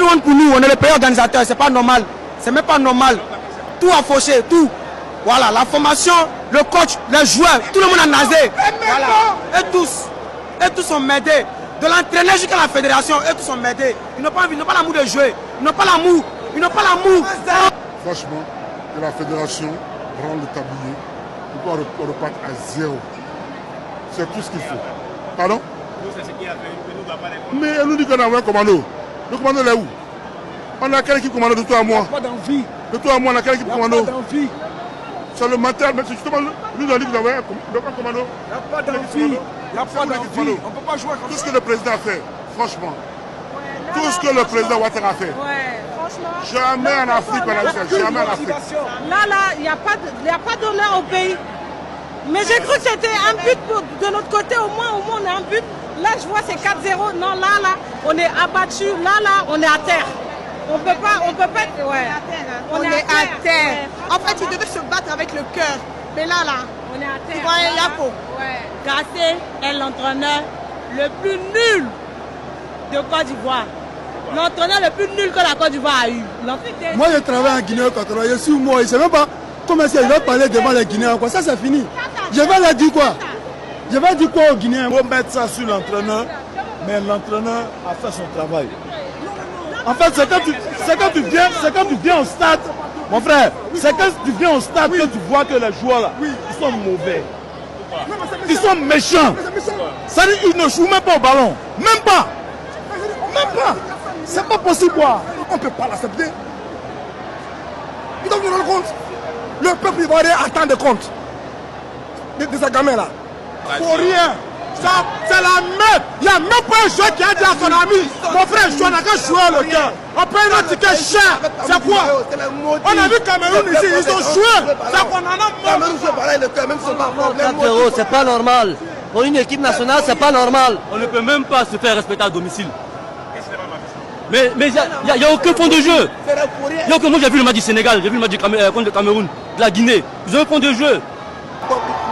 honte pour nous, on est le pays organisateur, c'est pas normal. C'est même pas normal. Tout a fauché, tout. Voilà, la formation, le coach, les joueurs, tout le monde a nasé. Voilà. Et tous sont mêlés. De l'entraîneur jusqu'à la fédération, eux tous sont mêlés. Ils n'ont pas envie, ils n'ont pas l'amour de jouer. Ils n'ont pas l'amour. Ils n'ont pas l'amour. Franchement, que la fédération rend le tablier pour qu'on reparte à zéro. C'est tout ce qu'il faut. Pardon? Mais elle nous dit qu'on a un commando. Le commando il est où? On a quelle équipe commando de toi à moi? Pas d'envie. De toi à moi, on a quelle équipe commando? Pas d'envie. C'est le matin, mais c'est justement nous a dit que vous avez un commando. Il n'y a pas d'envie. Il n'y a pas d'envie. On ne peut pas jouer comme ça. Tout ce que le président a fait, franchement. Tout ce que le président Ouattara a fait. Ouais, franchement. Jamais en Afrique, jamais en Afrique. Là, il n'y a pas d'honneur au pays. Mais j'ai cru que c'était un but de notre côté, au moins on a un but. Là, je vois c'est 4-0. Non, là, on est abattu. Là, on est à terre. On peut pas, ouais. On est à terre. En fait, il devait se battre avec le cœur. Mais là, on est à terre. Tu vois, Yapo. Gassé est l'entraîneur le plus nul de Côte d'Ivoire. L'entraîneur le plus nul que la Côte d'Ivoire a eu. Moi, je travaille en Guinée équatoriale. Je suis moi. Je ne sais même pas comment il va parler devant les Guinéens. Ça, c'est fini. Je vais leur dire quoi? Je vais dire quoi aux Guinéens? Il faut mettre ça sur l'entraîneur, mais l'entraîneur a fait son travail. En fait, c'est quand tu viens au stade, mon frère, c'est quand tu viens au stade que tu vois que les joueurs là, ils sont mauvais. Ils sont méchants. Ça dit qu'ils ne jouent même pas au ballon. Même pas. Même pas. C'est pas possible. On ne peut pas l'accepter. Ils doivent nous rendre compte. Le peuple ivoirien attend des comptes de ces gamins-là. Pour rien. C'est la même. Il n'y a même pas un joueur qui a dit à son ami, mon frère, je n'a qu'à jouer le cœur. On paye notre ticket cher. C'est quoi? On a vu Cameroun ici, ils ont joué. C'est qu'on en a marre. Même si c'est pas c'est pas normal. Pour une équipe nationale, c'est pas normal. On ne peut même pas se faire respecter à domicile. Mais il n'y a aucun fond de jeu. Moi j'ai vu le match du Sénégal, j'ai vu le match contre le Cameroun, de la Guinée. Ils ont un fond de jeu.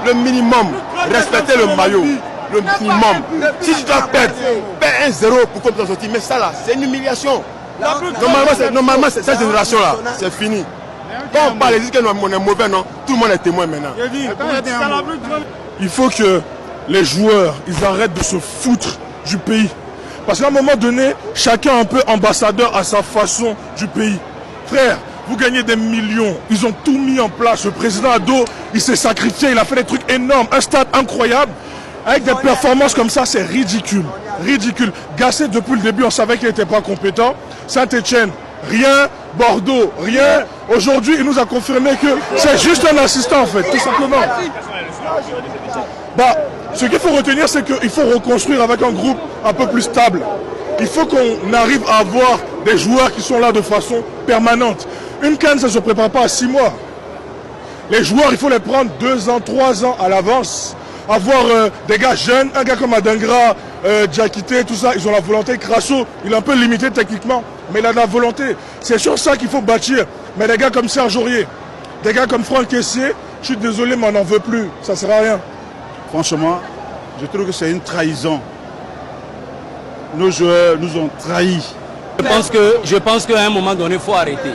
Le minimum, respecter le maillot. Le minimum. Si tu dois perdre, perds 1-0 pour qu'on te sortir. Mais ça là, c'est une humiliation. Normalement, cette génération-là, c'est fini. Quand on parle, ils disent qu'on est mauvais, non? Tout le monde est témoin maintenant. Il faut que les joueurs, ils arrêtent de se foutre du pays. Parce qu'à un moment donné, chacun est un peu ambassadeur à sa façon du pays. Frère, vous gagnez des millions. Ils ont tout mis en place. Le président Ado, il s'est sacrifié. Il a fait des trucs énormes. Un stade incroyable. Avec des performances comme ça, c'est ridicule. Ridicule. Gassé, depuis le début, on savait qu'il n'était pas compétent. Saint-Etienne, rien. Bordeaux, rien. Aujourd'hui, il nous a confirmé que c'est juste un assistant, en fait, tout simplement. Ce qu'il faut retenir, c'est qu'il faut reconstruire avec un groupe un peu plus stable. Il faut qu'on arrive à avoir des joueurs qui sont là de façon permanente. Une CAN, ça ne se prépare pas à 6 mois. Les joueurs, il faut les prendre 2 ans, 3 ans à l'avance. Avoir des gars jeunes, un gars comme Adangra, Diakité, tout ça, ils ont la volonté. Crasso, il est un peu limité techniquement, mais il a de la volonté. C'est sur ça qu'il faut bâtir. Mais des gars comme Serge Aurier, des gars comme Franck Kessié, je suis désolé, mais on n'en veut plus. Ça ne sert à rien. Franchement, je trouve que c'est une trahison. Nos joueurs nous ont trahis. Je pense qu'à un moment donné, il faut arrêter.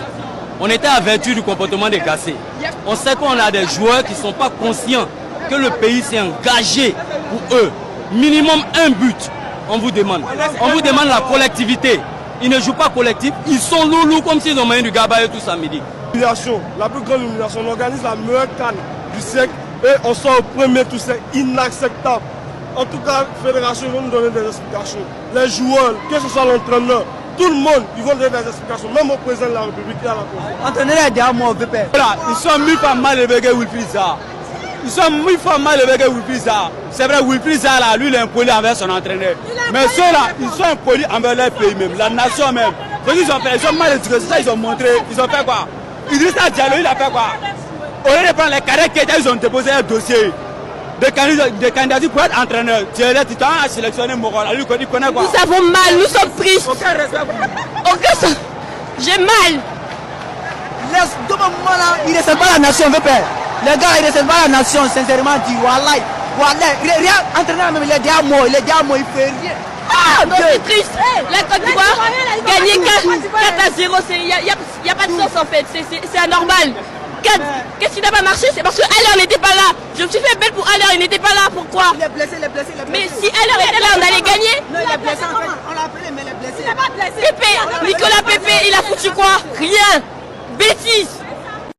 On était avertis du comportement des Gassés. On sait qu'on a des joueurs qui ne sont pas conscients que le pays s'est engagé pour eux. Minimum un but, on vous demande. On vous demande la collectivité. Ils ne jouent pas collectif, ils sont loulous comme s'ils ont mangé du gabarit tout samedi. Humiliation, la plus grande humiliation. On organise la meilleure CAN du siècle et on sort au premier tour, c'est inacceptable. En tout cas, la fédération va nous donner des explications. Les joueurs, que ce soit l'entraîneur, tout le monde, ils vont donner des explications. Même au président de la République, il y a la cause. Entraîneur est derrière moi au VP. Voilà, ils sont mis pas mal élevés que Wilfried Zaha. Ils sont 1000 fois mal élevés que Wilfried Zaha. C'est vrai, Wilfried Zaha, là, lui, il est impoli envers son entraîneur. Mais ceux-là, ils sont impolis envers leur pays même, la nation même. Donc ils ont fait, ils sont mal éduqués, c'est ça ils ont montré. Ils ont fait quoi? Idrissa Diallo, il a fait quoi? Au lieu de prendre les cadets qui étaient, ils ont déposé un dossier de candidature pour être entraîneur. Thierry Titan a sélectionné Morola. Lui, il connaît quoi? Nous avons mal, nous sommes tristes. Aucun respect. J'ai mal. Laisse, moi là, il ne descend pas la nation, VP. Les gars, ils ne descendent pas la nation, sincèrement dit. Wallahi, rien, entraîneur même, il est derrière moi, il fait rien. Non, c'est triste. La Côte d'Ivoire gagner 4-0, il n'y a pas de sens en fait, c'est anormal. Qu'est-ce qui n'a pas marché? C'est parce que Aller n'était pas là. Je me suis fait belle pour Aller, il n'était pas là. Pourquoi? Il est blessé, il est blessé. Mais si Aller était là, on allait gagner. Non, il est blessé en fait. On l'a appelé, mais il est blessé. Pépé, Nicolas Pépé, il a foutu quoi? Rien. Bêtise.